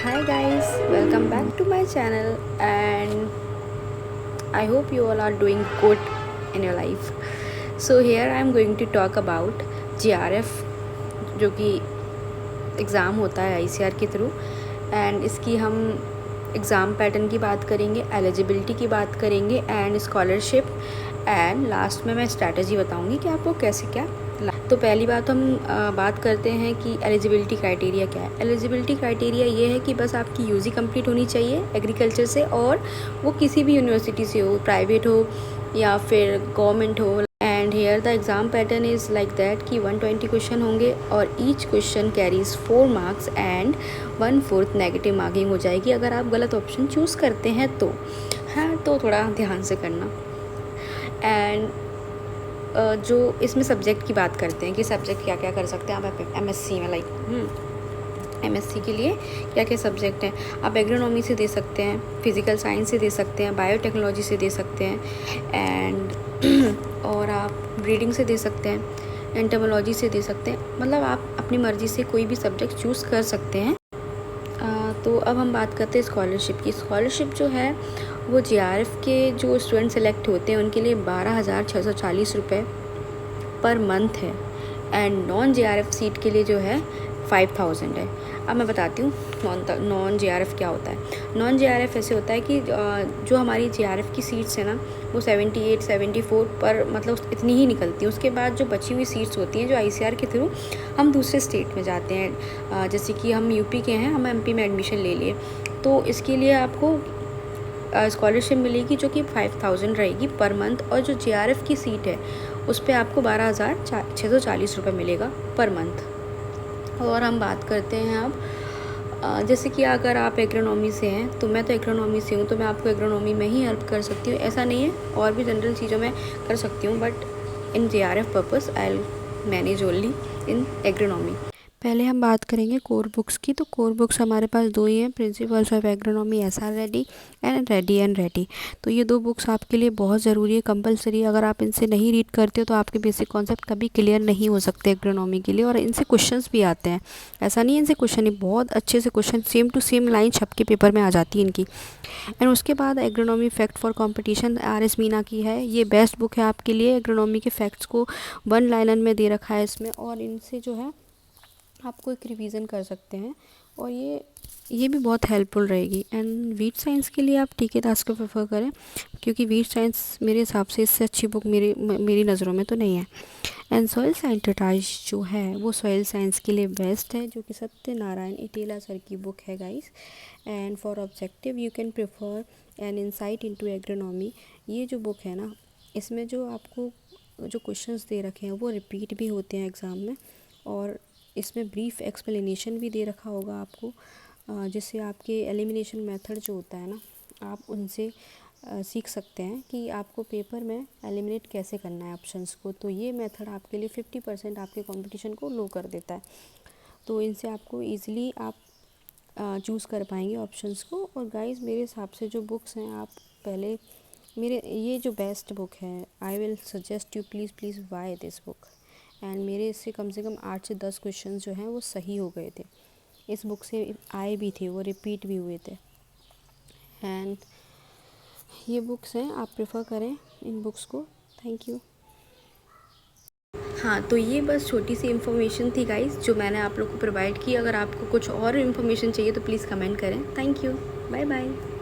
Hi guys, welcome back to my channel and I hope you all are doing good in your life. So here I am going to talk about JRF जो कि exam होता है ICAR के through and इसकी हम exam pattern की बात करेंगे, एलिजिबिलिटी की बात करेंगे एंड स्कॉलरशिप एंड लास्ट में मैं स्ट्रैटेजी बताऊंगी कि आपको कैसे क्या। तो पहली बात हम बात करते हैं कि एलिजिबिलिटी क्राइटेरिया क्या है। एलिजिबिलिटी क्राइटेरिया ये है कि बस आपकी यूजी कंप्लीट होनी चाहिए एग्रीकल्चर से और वो किसी भी यूनिवर्सिटी से हो, प्राइवेट हो या फिर गवर्नमेंट हो। And here the exam pattern is like that कि 120 क्वेश्चन होंगे और each question carries 4 marks and 1/4 negative marking हो जाएगी अगर आप गलत ऑप्शन चूज़ करते हैं तो। हाँ, तो थोड़ा ध्यान से करना। एंड जो इसमें सब्जेक्ट की बात करते हैं कि सब्जेक्ट क्या क्या कर सकते हैं आप एमएससी में, एमएससी के लिए क्या क्या सब्जेक्ट हैं। आप एग्रोनॉमी से दे सकते हैं, फिज़िकल साइंस से दे सकते हैं, बायोटेक्नोलॉजी से दे सकते हैं एंड और आप ब्रीडिंग से दे सकते हैं, एंटोमोलॉजी से दे सकते हैं। मतलब आप अपनी मर्ज़ी से कोई भी सब्जेक्ट चूज़ कर सकते हैं। तो अब हम बात करते हैं स्कॉलरशिप की। स्कॉलरशिप जो है वो JRF के जो स्टूडेंट सेलेक्ट होते हैं उनके लिए 12,640 रुपये पर मंथ है एंड नॉन JRF सीट के लिए जो है 5,000 है। अब मैं बताती हूँ नॉन JRF क्या होता है। नॉन JRF ऐसे होता है कि जो हमारी JRF की सीट्स हैं ना वो 78 74 पर मतलब इतनी ही निकलती हैं। उसके बाद जो बची हुई सीट्स होती हैं जो ICAR के थ्रू हम दूसरे स्टेट में जाते हैं, जैसे कि हम यूपी के हैं, हम MP में एडमिशन ले लिए तो इसके लिए आपको स्कॉलरशिप मिलेगी जो कि 5,000 रहेगी पर मंथ और जो JRF की सीट है उस पर आपको 12,640 रुपये मिलेगा पर मंथ। और हम बात करते हैं अब जैसे कि अगर आप एग्रोनॉमी से हैं तो मैं तो एग्रोनॉमी से हूँ तो मैं आपको एग्रोनॉमी में ही हेल्प कर सकती हूँ, ऐसा नहीं है, और भी जनरल चीज़ों में कर सकती हूँ but in JRF purpose I will manage only in agronomy. पहले हम बात करेंगे कोर बुक्स की। तो कोर बुक्स हमारे पास दो ही हैं, principles of agronomy SR Reddy and Reddy. तो ये दो बुक्स आपके लिए बहुत ज़रूरी है, कंपलसरी। अगर आप इनसे नहीं रीड करते हो तो आपके बेसिक कॉन्सेप्ट कभी क्लियर नहीं हो सकते एग्रोनॉमी के लिए। और इनसे क्वेश्चंस भी आते हैं, ऐसा नहीं है इनसे क्वेश्चन ही, बहुत अच्छे से question same to same line छप के पेपर में आ जाती है इनकी। एंड उसके बाद agronomy fact for competition RS Meena की है। ये बेस्ट बुक है आपके लिए, एग्रोनॉमी के फैक्ट्स को 1 लाइनर में दे रखा है इसमें और इनसे जो है आपको एक रिवीजन कर सकते हैं और ये भी बहुत हेल्पफुल रहेगी। एंड वीट साइंस के लिए आप TK दास को प्रेफर करें क्योंकि वीट साइंस मेरे हिसाब से इससे अच्छी बुक मेरी नज़रों में तो नहीं है। एंड सॉइल साइंटिटाइज जो है वो सॉइल साइंस के लिए बेस्ट है, जो कि सत्यनारायण इटेला सर की बुक है guys. And for objective you can prefer an insight into agronomy. ये जो बुक है ना इसमें जो आपको जो क्वेश्चंस दे रखे हैं वो रिपीट भी होते हैं एग्ज़ाम में और इसमें ब्रीफ एक्सप्लेनेशन भी दे रखा होगा आपको, जिससे आपके एलिमिनेशन मेथड जो होता है ना आप उनसे सीख सकते हैं कि आपको पेपर में एलिमिनेट कैसे करना है ऑप्शंस को। तो ये मेथड आपके लिए 50% आपके कंपटीशन को लो कर देता है। तो इनसे आपको ईज़िली आप चूज़ कर पाएंगे ऑप्शंस को। और गाइस मेरे हिसाब से जो बुक्स हैं आप पहले मेरे ये जो बेस्ट बुक है I will suggest you please buy this book. And मेरे इससे कम से कम 8 से 10 क्वेश्चन जो हैं वो सही हो गए थे, इस बुक से आए भी थे, वो रिपीट भी हुए थे। एंड ये बुक्स हैं, आप प्रेफर करें इन बुक्स को। Thank you. हाँ, तो ये बस छोटी सी इन्फॉर्मेशन थी गाइस जो मैंने आप लोग को प्रोवाइड की। अगर आपको कुछ और इन्फॉर्मेशन चाहिए तो प्लीज़ कमेंट करें। Thank you, bye bye.